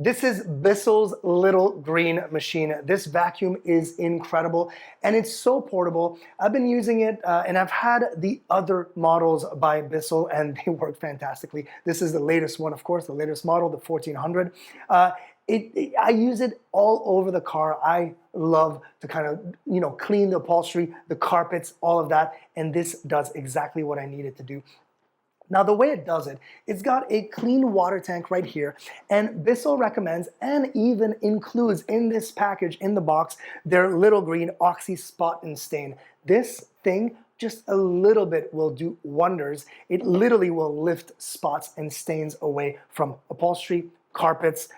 This is BISSELL's little green machine. This vacuum is incredible and it's so portable. I've been using it and I've had the other models by BISSELL and they work fantastically. This is the latest one, of course, the latest model, the 1400. I use it all over the car. I love to kind of, clean the upholstery, the carpets, all of that. And this does exactly what I need it to do. Now, the way it does it, it's got a clean water tank right here, and BISSELL recommends and even includes in this package, in the box, their little green Oxy Spot and Stain. This thing, just a little bit will do wonders. It literally will lift spots and stains away from upholstery, carpets,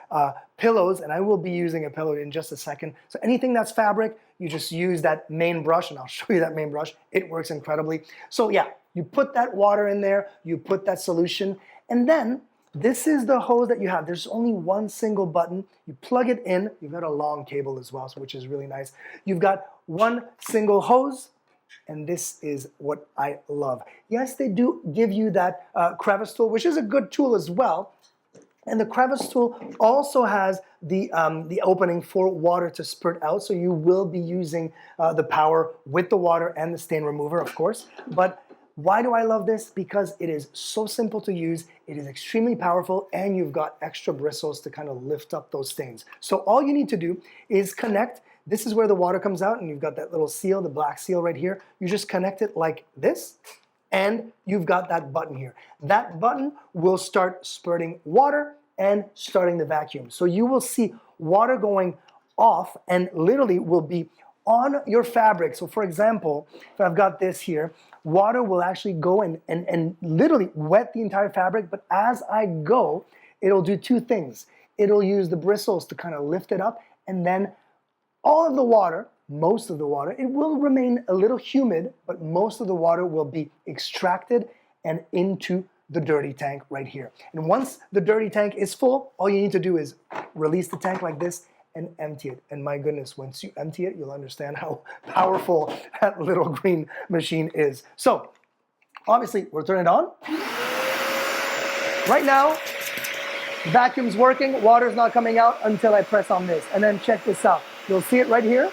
pillows, and I will be using a pillow in just a second. So anything that's fabric, you just use that main brush, and I'll show you that main brush. It works incredibly. So yeah, you put that water in there, you put that solution, and then this is the hose that you have. There's only one single button. You plug it in. You've got a long cable as well, which is really nice. You've got one single hose, and this is what I love. Yes, they do give you that crevice tool, which is a good tool as well. And the crevice tool also has the opening for water to spurt out, so you will be using the power with the water and the stain remover, of course. But why do I love this? Because it is so simple to use, it is extremely powerful, and you've got extra bristles to kind of lift up those stains. So all you need to do is connect. This is where the water comes out, and you've got that little seal, the black seal right here. You just connect it like this, and you've got that button here. That button will start spurting water and starting the vacuum. So you will see water going off and literally will be on your fabric. So for example, if I've got this here, water will actually go and literally wet the entire fabric, but as I go, it'll do two things. It'll use the bristles to kind of lift it up, and then all of the water, most of the water, it will remain a little humid, but most of the water will be extracted and into the dirty tank right here. And once the dirty tank is full, all you need to do is release the tank like this and empty it. And my goodness, once you empty it, you'll understand how powerful that little green machine is. So obviously we'll turn it on. Right now, the vacuum's working, water's not coming out until I press on this. And then check this out. You'll see it right here.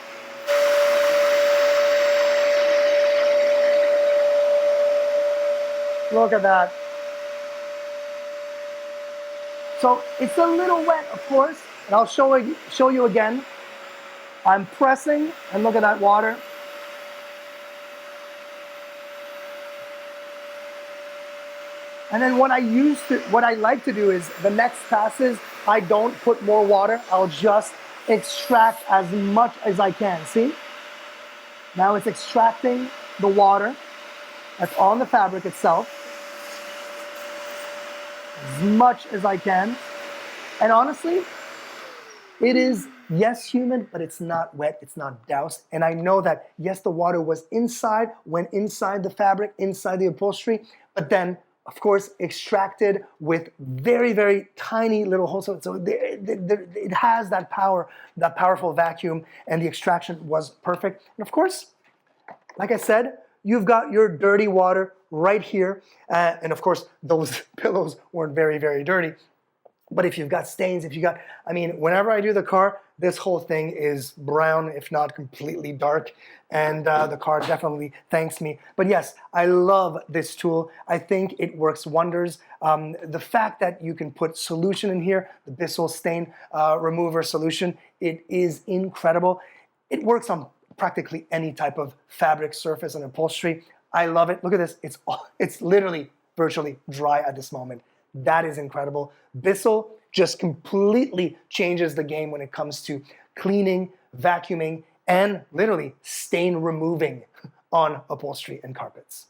Look at that. So it's a little wet, of course, and I'll show you again. I'm pressing, and look at that water. And then what I like to do is the next passes, I don't put more water. I'll just extract as much as I can. See? Now it's extracting the water that's on the fabric itself as much as I can. And honestly, it is, yes, humid, but it's not wet, it's not doused. And I know that, yes, the water went inside the fabric, inside the upholstery, but then, of course, extracted with very, very tiny little holes. So it has that power, that powerful vacuum, and the extraction was perfect. And of course, like I said, you've got your dirty water right here. And of course, those pillows weren't very, very dirty. But if you've got stains, whenever I do the car, this whole thing is brown, if not completely dark. And the car definitely thanks me. But yes, I love this tool. I think it works wonders. The fact that you can put solution in here, the BISSELL stain remover solution, it is incredible. It works on practically any type of fabric, surface, and upholstery. I love it. Look at this. It's literally virtually dry at this moment. That is incredible. BISSELL just completely changes the game when it comes to cleaning, vacuuming, and literally stain removing on upholstery and carpets.